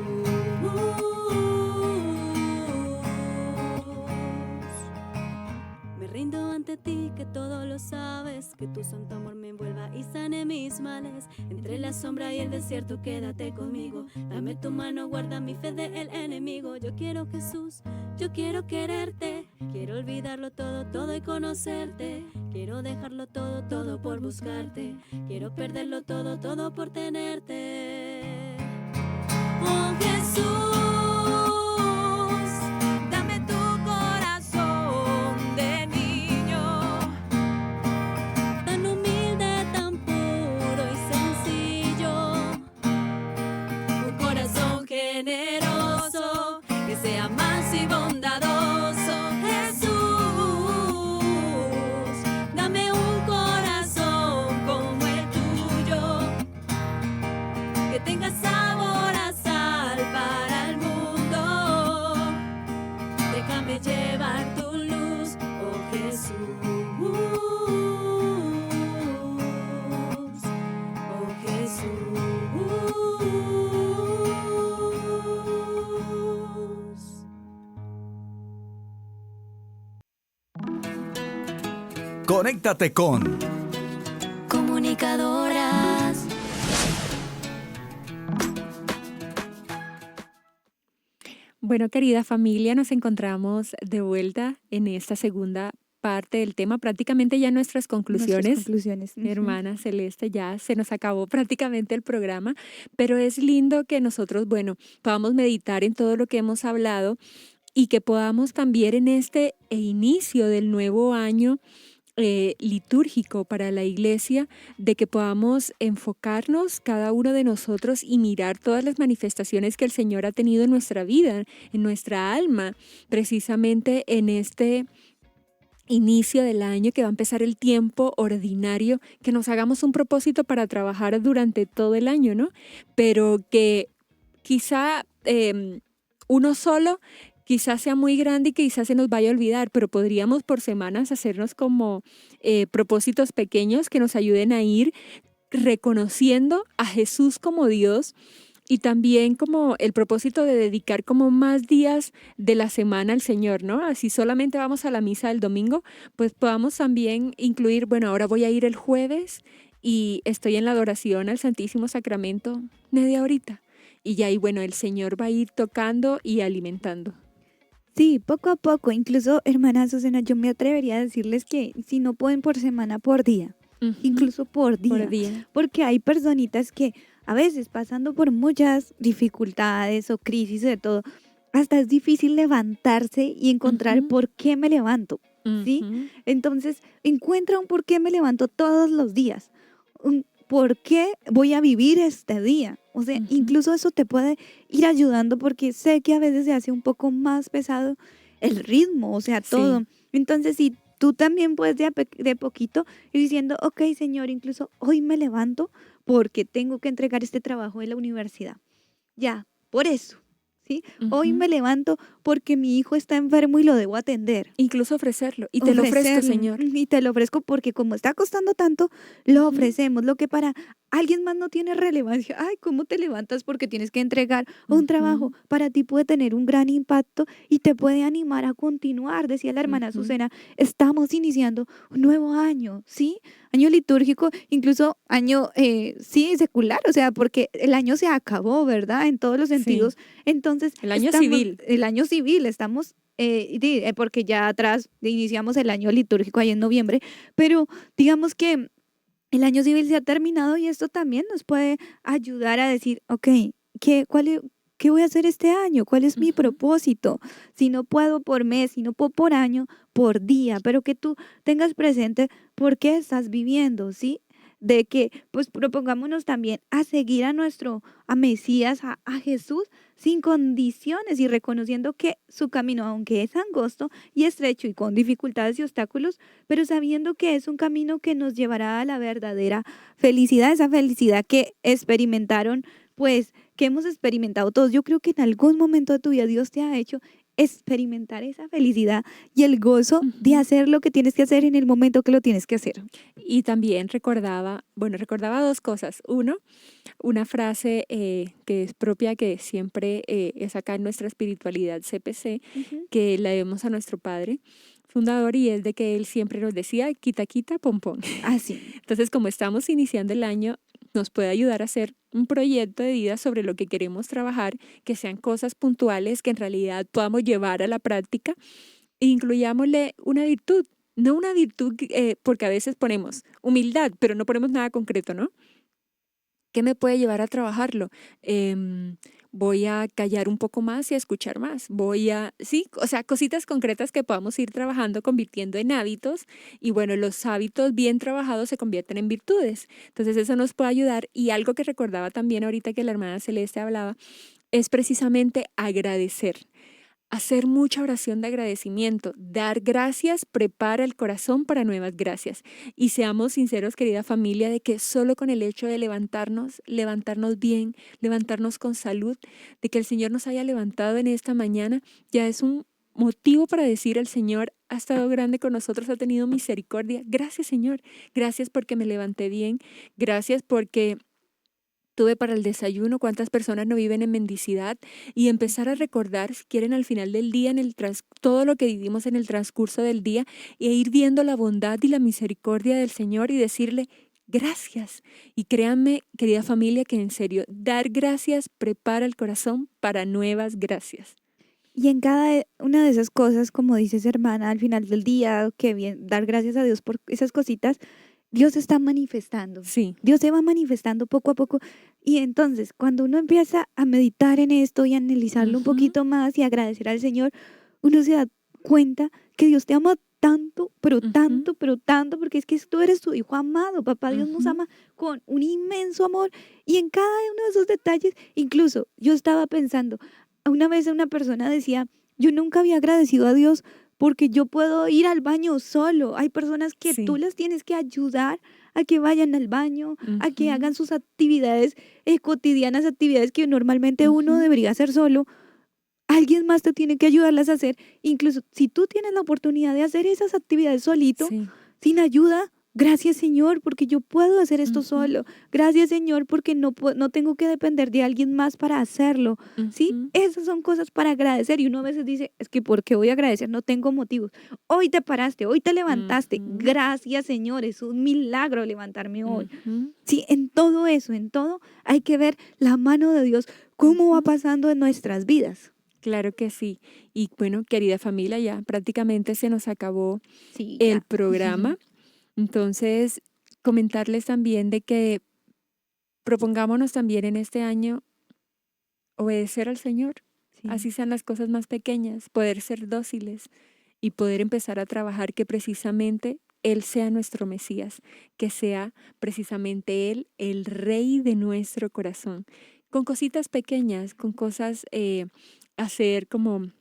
Me rindo ante ti, que todo lo sabes, que tu santo amor me envuelva y sane mis males. Entre la sombra y el desierto quédate conmigo, dame tu mano, guarda mi fe del enemigo. Yo quiero, Jesús, yo quiero quererte, quiero olvidarlo todo, todo y conocerte. Quiero dejarlo todo, todo por buscarte, quiero perderlo todo, todo por tenerte. Oh Jesús, dame tu corazón de niño, tan humilde, tan puro y sencillo. Un corazón generoso, que sea manso y bondadoso. Jesús, dame un corazón como el tuyo, que tenga sabor a sal para el mundo. Déjame llevar tu luz, oh Jesús. Oh Jesús. Conéctate con Comunicadoras. Bueno, querida familia, nos encontramos de vuelta en esta segunda parte del tema, prácticamente ya nuestras conclusiones. Ujú. Hermana Celeste, ya se nos acabó prácticamente el programa, pero es lindo que nosotros, bueno, podamos meditar en todo lo que hemos hablado y que podamos también en este inicio del nuevo año litúrgico para la iglesia, de que podamos enfocarnos cada uno de nosotros y mirar todas las manifestaciones que el Señor ha tenido en nuestra vida, en nuestra alma, precisamente en este inicio del año que va a empezar el tiempo ordinario, que nos hagamos un propósito para trabajar durante todo el año, ¿no? Pero que quizá uno solo quizás sea muy grande y que quizás se nos vaya a olvidar, pero podríamos por semanas hacernos como propósitos pequeños que nos ayuden a ir reconociendo a Jesús como Dios y también como el propósito de dedicar como más días de la semana al Señor, ¿no? Así solamente vamos a la misa el domingo, pues podamos también incluir, bueno, ahora voy a ir el jueves y estoy en la adoración al Santísimo Sacramento media horita. Y ya ahí, bueno, el Señor va a ir tocando y alimentando. Sí, poco a poco. Incluso, hermana Azucena, yo me atrevería a decirles que si no pueden por semana, por día. Incluso por día. Por día. Porque hay personitas que a veces pasando por muchas dificultades o crisis de todo, hasta es difícil levantarse y encontrar por qué me levanto, ¿sí? Entonces, encuentra un por qué me levanto todos los días. Un por qué voy a vivir este día. O sea, incluso eso te puede ir ayudando porque sé que a veces se hace un poco más pesado el ritmo, o sea, todo. Sí. Entonces, si tú también puedes de poquito ir diciendo, ok, Señor, incluso hoy me levanto porque tengo que entregar este trabajo de la universidad. Ya, por eso, ¿sí? Hoy me levanto porque mi hijo está enfermo y lo debo atender. Incluso ofrecerlo. Y te lo ofrezco, Señor. Y te lo ofrezco porque como está costando tanto, lo ofrecemos. Lo que para alguien más no tiene relevancia. Ay, ¿cómo te levantas porque tienes que entregar un trabajo? Para ti puede tener un gran impacto y te puede animar a continuar. Decía la hermana Azucena, estamos iniciando un nuevo año, ¿sí? Año litúrgico, incluso año, sí, secular, o sea, porque el año se acabó, ¿verdad? En todos los sentidos. Sí. Entonces, El año civil. El año civil, estamos porque ya atrás iniciamos el año litúrgico ahí en noviembre, pero digamos que el año civil se ha terminado y esto también nos puede ayudar a decir, ok, ¿qué voy a hacer este año? ¿Cuál es mi propósito? Si no puedo por mes, si no puedo por año, por día, pero que tú tengas presente por qué estás viviendo, ¿sí? De que pues propongámonos también a seguir a Mesías, a Jesús sin condiciones y reconociendo que su camino, aunque es angosto y estrecho y con dificultades y obstáculos, pero sabiendo que es un camino que nos llevará a la verdadera felicidad, esa felicidad que experimentaron, pues que hemos experimentado todos. Yo creo que en algún momento de tu vida Dios te ha hecho experimentar esa felicidad y el gozo de hacer lo que tienes que hacer en el momento que lo tienes que hacer. Y también recordaba dos cosas. Uno, una frase que es propia, que siempre es acá en nuestra espiritualidad CPC, que la debemos a nuestro padre fundador, y es de que él siempre nos decía, quita, quita, pom, pom. Así. Entonces, como estamos iniciando el año, nos puede ayudar a hacer un proyecto de vida sobre lo que queremos trabajar, que sean cosas puntuales que en realidad podamos llevar a la práctica e incluyámosle una virtud, no una virtud porque a veces ponemos humildad, pero no ponemos nada concreto, ¿no? ¿Qué me puede llevar a trabajarlo? Voy a callar un poco más y a escuchar más. Sí, o sea, cositas concretas que podamos ir trabajando, convirtiendo en hábitos. Y bueno, los hábitos bien trabajados se convierten en virtudes. Entonces eso nos puede ayudar. Y algo que recordaba también ahorita que la hermana Celeste hablaba, es precisamente agradecer. Hacer mucha oración de agradecimiento, dar gracias, prepara el corazón para nuevas gracias. Y seamos sinceros, querida familia, de que solo con el hecho de levantarnos bien, levantarnos con salud, de que el Señor nos haya levantado en esta mañana, ya es un motivo para decir: el Señor ha estado grande con nosotros, ha tenido misericordia. Gracias, Señor. Gracias porque me levanté bien. Gracias porque tuve para el desayuno, cuántas personas no viven en mendicidad, y empezar a recordar, si quieren, al final del día, todo lo que vivimos en el transcurso del día, e ir viendo la bondad y la misericordia del Señor y decirle gracias. Y créanme, querida familia, que en serio, dar gracias prepara el corazón para nuevas gracias. Y en cada una de esas cosas, como dices, hermana, al final del día, que bien, dar gracias a Dios por esas cositas, Dios se está manifestando. Sí. Dios se va manifestando poco a poco. Y entonces, cuando uno empieza a meditar en esto y a analizarlo un poquito más y agradecer al Señor, uno se da cuenta que Dios te ama tanto, pero tanto, pero tanto, porque es que tú eres tu hijo amado. Papá Dios nos ama con un inmenso amor. Y en cada uno de esos detalles, incluso yo estaba pensando, una vez una persona decía, yo nunca había agradecido a Dios porque yo puedo ir al baño solo. Hay personas que Sí. tú las tienes que ayudar a que vayan al baño, a que hagan sus actividades cotidianas, actividades que normalmente uno debería hacer solo. Alguien más te tiene que ayudarlas a hacer. Incluso si tú tienes la oportunidad de hacer esas actividades solito, Sí. sin ayuda, gracias Señor, porque yo puedo hacer esto solo. Gracias Señor, porque no tengo que depender de alguien más para hacerlo. ¿Sí? Esas son cosas para agradecer. Y uno a veces dice, es que ¿por qué voy a agradecer? No tengo motivos. Hoy te paraste, hoy te levantaste. Gracias Señor, es un milagro levantarme hoy. Sí, en todo eso, en todo, hay que ver la mano de Dios, cómo va pasando en nuestras vidas. Claro que sí. Y bueno, querida familia, ya prácticamente se nos acabó Sí, el ya. programa. Entonces, comentarles también de que propongámonos también en este año obedecer al Señor, Sí. así sean las cosas más pequeñas, poder ser dóciles y poder empezar a trabajar que precisamente Él sea nuestro Mesías, que sea precisamente Él el Rey de nuestro corazón, con cositas pequeñas, con cosas hacer como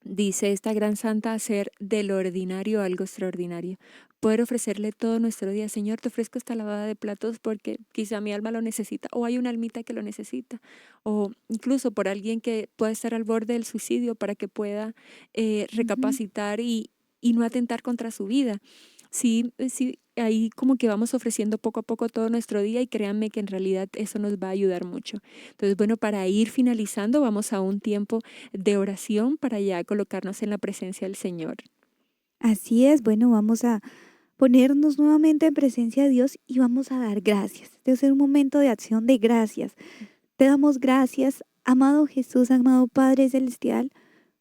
dice esta gran santa, hacer de lo ordinario algo extraordinario. Poder ofrecerle todo nuestro día. Señor, te ofrezco esta lavada de platos porque quizá mi alma lo necesita, o hay una almita que lo necesita, o incluso por alguien que pueda estar al borde del suicidio para que pueda recapacitar y no atentar contra su vida. Sí, ahí como que vamos ofreciendo poco a poco todo nuestro día, y créanme que en realidad eso nos va a ayudar mucho. Entonces, bueno, para ir finalizando, vamos a un tiempo de oración para ya colocarnos en la presencia del Señor. Así es, bueno, vamos a ponernos nuevamente en presencia de Dios y vamos a dar gracias. Debe ser un momento de acción de gracias. Te damos gracias, amado Jesús, amado Padre Celestial,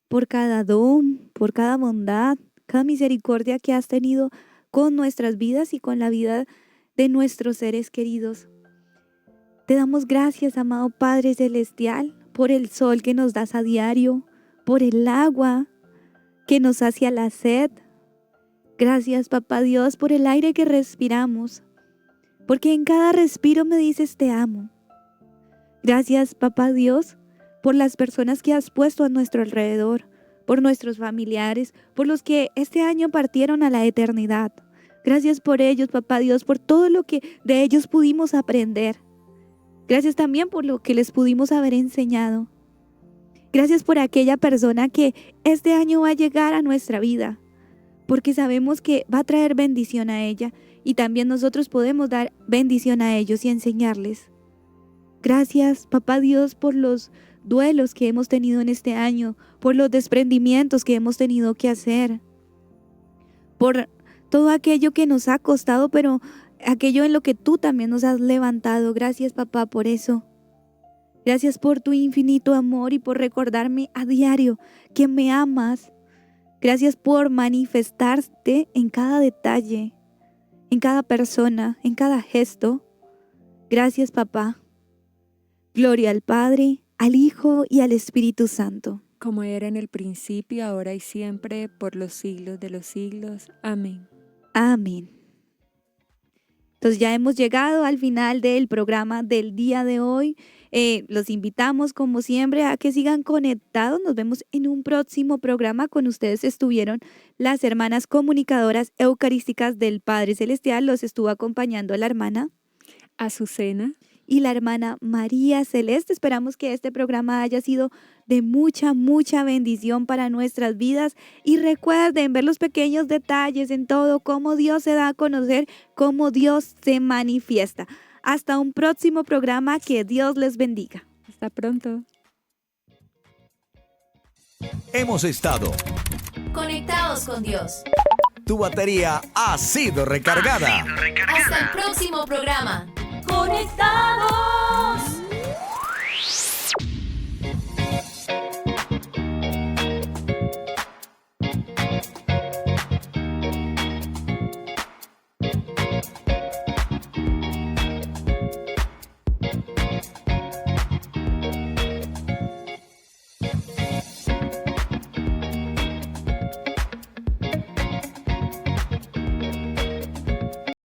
por cada don, por cada bondad, cada misericordia que has tenido con nuestras vidas y con la vida de nuestros seres queridos. Te damos gracias, amado Padre Celestial, por el sol que nos das a diario, por el agua que nos sacia la sed. Gracias, Papá Dios, por el aire que respiramos, porque en cada respiro me dices te amo. Gracias, Papá Dios, por las personas que has puesto a nuestro alrededor, por nuestros familiares, por los que este año partieron a la eternidad. Gracias por ellos, Papá Dios, por todo lo que de ellos pudimos aprender. Gracias también por lo que les pudimos haber enseñado. Gracias por aquella persona que este año va a llegar a nuestra vida, porque sabemos que va a traer bendición a ella, y también nosotros podemos dar bendición a ellos y enseñarles. Gracias, Papá Dios, por los duelos que hemos tenido en este año, por los desprendimientos que hemos tenido que hacer, por todo aquello que nos ha costado, pero aquello en lo que tú también nos has levantado. Gracias, Papá, por eso. Gracias por tu infinito amor y por recordarme a diario que me amas. Gracias por manifestarte en cada detalle, en cada persona, en cada gesto. Gracias, Papá. Gloria al Padre, al Hijo y al Espíritu Santo. Como era en el principio, ahora y siempre, por los siglos de los siglos. Amén. Amén. Entonces ya hemos llegado al final del programa del día de hoy. Los invitamos, como siempre, a que sigan conectados. Nos vemos en un próximo programa. Con ustedes estuvieron las hermanas comunicadoras eucarísticas del Padre Celestial. Los estuvo acompañando la hermana Azucena y la hermana María Celeste. Esperamos que este programa haya sido de mucha, mucha bendición para nuestras vidas. Y recuerden ver los pequeños detalles en todo, cómo Dios se da a conocer, cómo Dios se manifiesta. Hasta un próximo programa, que Dios les bendiga. Hasta pronto. Hemos estado. Conectados con Dios. Tu batería ha sido recargada. Hasta el próximo programa. Conectados.